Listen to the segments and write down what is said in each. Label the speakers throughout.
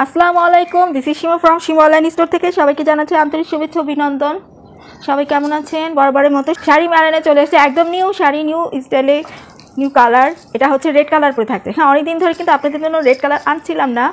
Speaker 1: আসসালামু আলাইকুম, this is Seema from Seema online store থেকে সবাইকে জানাচ্ছি আন্তরিক শুভেচ্ছা অভিনন্দন। সবাই কেমন আছেন? বরাবরের মতো শাড়ি ম্যারানে চলে এসেছে, একদম নিউ শাড়ি, নিউ স্টাইলে, নিউ কালার। এটা হচ্ছে রেড কালার পরে থাকছে। হ্যাঁ, অনেক দিন ধরে কিন্তু আপনাদের জন্য রেড কালার আনছিলাম না,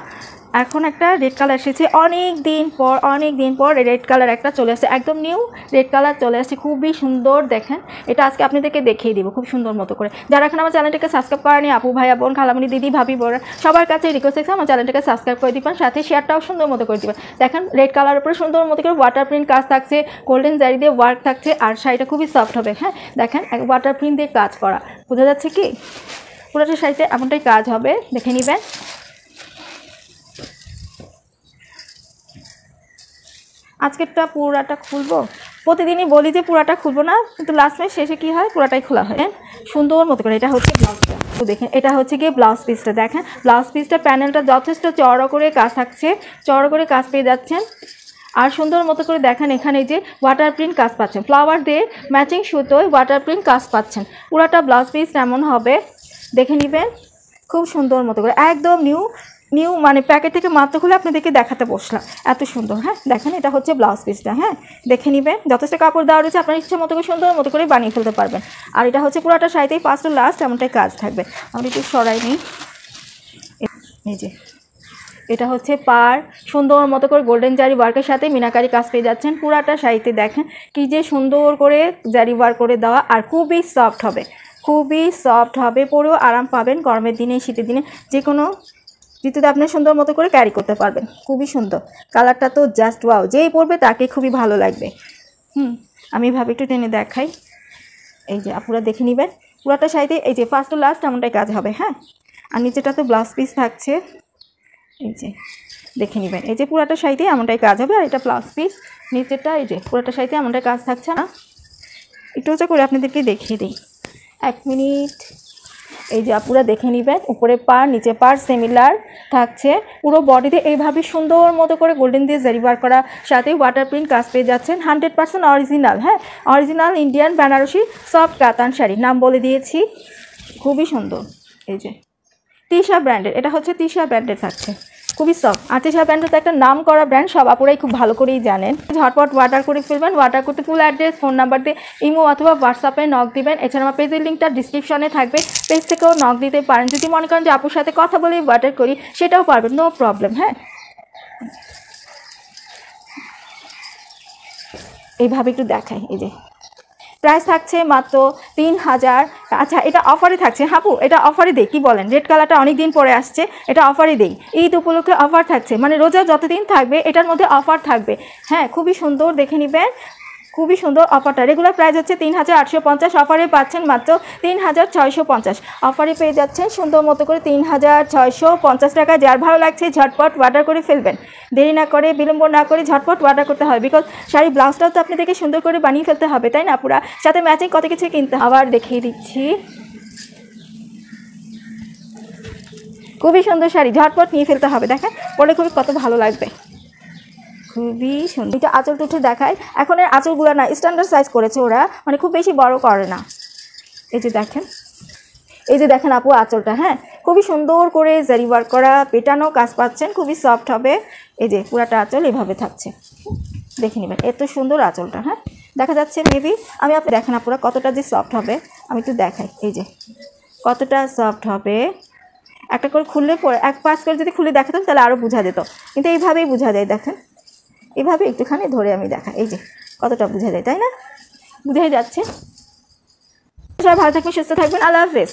Speaker 1: এখন একটা রেড কালার এসেছে। অনেক দিন পর রেড কালার একটা চলে আসছে, একদম নিউ রেড কালার চলে আসছে, খুবই সুন্দর। দেখেন, এটা আজকে আপনাদেরকে দেখিয়ে দিব খুব সুন্দর মতো করে। যারা এখন আমার চ্যানেলটাকে সাবস্ক্রাইব করেনি, আপু ভাইয়া বোন খালামণি দিদি ভাবি বোন সবার কাছে রিকোয়েস্ট আছে আমার চ্যানেলটাকে সাবস্ক্রাইব করে দিবেন, সাথে শেয়ারটাও সুন্দর মতো করে দিবেন। দেখেন, রেড কালার উপরে সুন্দর মতো করে ওয়াটার প্রিন্ট কাজ থাকছে, গোল্ডেন জারি দিয়ে ওয়ার্ক থাকছে, আর শাড়িটা খুবই সফট হবে। হ্যাঁ দেখেন, ওয়াটার প্রিন্ট দিয়ে কাজ করা, বোঝা যাচ্ছে কি? পুরোটা শাড়িতে এমনটাই কাজ হবে, দেখে নেবেন। আজকেরটা পুরাটা খুলবো, প্রতিদিনই বলি যে পুরাটা খুলবো না, কিন্তু লাস্ট মাস শেষে কী হয়, পুরাটাই খোলা হয় সুন্দর মতো করে। এটা হচ্ছে ব্লাউজটা, তো দেখেন এটা হচ্ছে গিয়ে ব্লাউজ পিসটা। দেখেন ব্লাউজ পিসটা প্যানেলটা যথেষ্ট চওড়া করে কাজ থাকছে, চওড়া করে কাজ পেয়ে যাচ্ছেন। আর সুন্দর মতো করে দেখেন, এখানে যে ওয়াটার প্রিন্ট কাজ পাচ্ছেন, ফ্লাওয়ার দিয়ে ম্যাচিং সুতোয় ওয়াটার প্রিন্ট কাজ পাচ্ছেন। পুরাটা ব্লাউজ পিস এমন হবে, দেখে নেবেন খুব সুন্দর মতো করে, একদম নিউ মানে প্যাকেট থেকে মাত্র খুলে আপনাদেরকে দেখাতে বসলাম, এত সুন্দর। হ্যাঁ দেখেন, এটা হচ্ছে ব্লাউজ পিসটা। হ্যাঁ দেখে নেবেন, যথেষ্ট কাপড় দেওয়া রয়েছে, আপনার ইচ্ছা মতো করে সুন্দর মতো করে বানিয়ে ফেলতে পারবেন। আর এটা হচ্ছে পুরোটা শাড়িতেই ফার্স্ট টু লাস্ট এমনটাই কাজ থাকবে। আমরা একটু সরাই নিই, এই যে এটা হচ্ছে পার, সুন্দর মতো করে গোল্ডেন জারি ওয়ার্কের সাথে মিনাকারি কাজ পেয়ে যাচ্ছেন পুরাটা শাড়িতে। দেখেন কি যে সুন্দর করে জারি ওয়ার্ক করে দেওয়া, আর খুবই সফট হবে, খুবই সফট হবে, পরেও আরাম পাবেন। গরমের দিনে, শীতের দিনে, যে কোনো ঋতুতে আপনি সুন্দর মতো করে ক্যারি করতে পারবেন। খুবই সুন্দর কালারটা, তো জাস্ট ওয়াও, যেই পরবে তাকে খুবই ভালো লাগবে। আমি ভাবে একটু টেনে দেখাই, এই যে আপনারা দেখে নেবেন পুরাটা শাড়িতে এই যে ফার্স্ট টু লাস্ট এমনটাই কাজ হবে। হ্যাঁ, আর নিচেটা তো ব্লাউজ পিস থাকছে, এই যে দেখে নেবেন, এই যে পুরাটা শাড়িতে এমনটাই কাজ হবে। আর এটা ব্লাউজ পিস, নিচেরটা এই যে পুরাটা শাড়িতে এমনটাই কাজ থাকছে না। একটু ওটা করে আপনাদেরকে দেখিয়ে দিই, 1 মিনিট। এই যে আপনারা দেখে নেবেন, উপরে পার নিচে পার সিমিলার থাকছে, পুরো বডিতে এইভাবে সুন্দর মতো করে গোল্ডেন দিয়ে জারি ওয়ার্ক করা, সাথে ওয়াটার প্রিন্ট কাজ পেয়ে যাচ্ছেন। 100% অরিজিনাল, হ্যাঁ অরিজিনাল ইন্ডিয়ান বেনারসি সফট কাতান শাড়ি, নাম বলে দিয়েছি, খুবই সুন্দর। এই যে তিশা ব্র্যান্ডের, এটা হচ্ছে তিশা ব্র্যান্ডের থাকছে, খুবই সফট। আর তিশা ব্র্যান্ডের তো একটা নাম করা ব্র্যান্ড, সব আপুরাই খুব ভালো করেই জানেন। ঝটপট অর্ডার করে ফেলবেন, অর্ডার করতে ফুল অ্যাড্রেস, ফোন নাম্বার দিয়ে ইমো অথবা হোয়াটসঅ্যাপে নক দিবেন। এছাড়া আমার পেজের লিঙ্কটা ডিসক্রিপশনে থাকবে, পেজ থেকেও নক দিতে পারেন। যদি মনে করেন যে আপুর সাথে কথা বলেই অর্ডার করি, সেটাও পারবেন, নো প্রবলেম। হ্যাঁ, এইভাবে একটু দেখাই, এই যে প্রাইস থাকছে মাত্র 3000। আচ্ছা, এটা অফারে থাকছে হাপু, এটা অফারে দেই, কি বলেন? রেড কালারটা অনেক দিন পরে আসছে, এটা অফারে দেই, ঈদ উপলক্ষে অফার থাকছে, মানে রোজা যতদিন থাকবে এটার মধ্যে অফার থাকবে। হ্যাঁ খুবই সুন্দর, দেখে নেবেন খুবই সুন্দর অফারটা। রেগুলার প্রাইস হচ্ছে 3850, অফারে পাচ্ছেন মাত্র 3650। অফারে পেয়ে যাচ্ছেন সুন্দর মতো করে 3650 টাকা। যার ভালো লাগছে ঝটপট অর্ডার করে ফেলবেন, দেরি না করে, বিলম্ব না করে ঝটপট অর্ডার করতে হবে। বিকজ শাড়ি ব্লাউজটাও তো আপনাদেরকে সুন্দর করে বানিয়ে ফেলতে হবে, তাই না? পুরা সাথে ম্যাচিং কত কিছু কিনতে। আবার দেখিয়ে দিচ্ছি, খুবই সুন্দর শাড়ি, ঝটপট নিয়ে ফেলতে হবে। দেখেন পরে খুবই কত ভালো লাগবে, খুবই সুন্দর। এটা আঁচলটা উঠে দেখায়, এখন এর আঁচলগুলো না স্ট্যান্ডার্ড সাইজ করেছে ওরা, মানে খুব বেশি বড় করে না। এই যে দেখেন, এই যে দেখেন আপু আঁচলটা, হ্যাঁ খুবই সুন্দর করে জারি ওয়ার্ক করা, পেটানো কাজ পাচ্ছেন, খুবই সফট হবে। এই যে পুরাটা আঁচল এভাবে থাকছে, দেখে নেবেন এত সুন্দর আঁচলটা। হ্যাঁ দেখা যাচ্ছে মেবি, আমি আপনি দেখেন আপুরা কতটা যে সফট হবে, আমি একটু দেখাই, এই যে কতটা সফট হবে। একটা করে খুললে পরে, এক পাশ করে যদি খুলে দেখাতাম তাহলে আরও বোঝা যেত, কিন্তু এইভাবেই বোঝা যায়। দেখেন এভাবে একটুখানি ধরে আমি দেখাই, এই যে কতটা বোঝা যায়, তাই না? বুঝাই যাচ্ছে। সবাই ভালো থাকবেন, সুস্থ থাকবেন, আল্লাহ হাফেজ।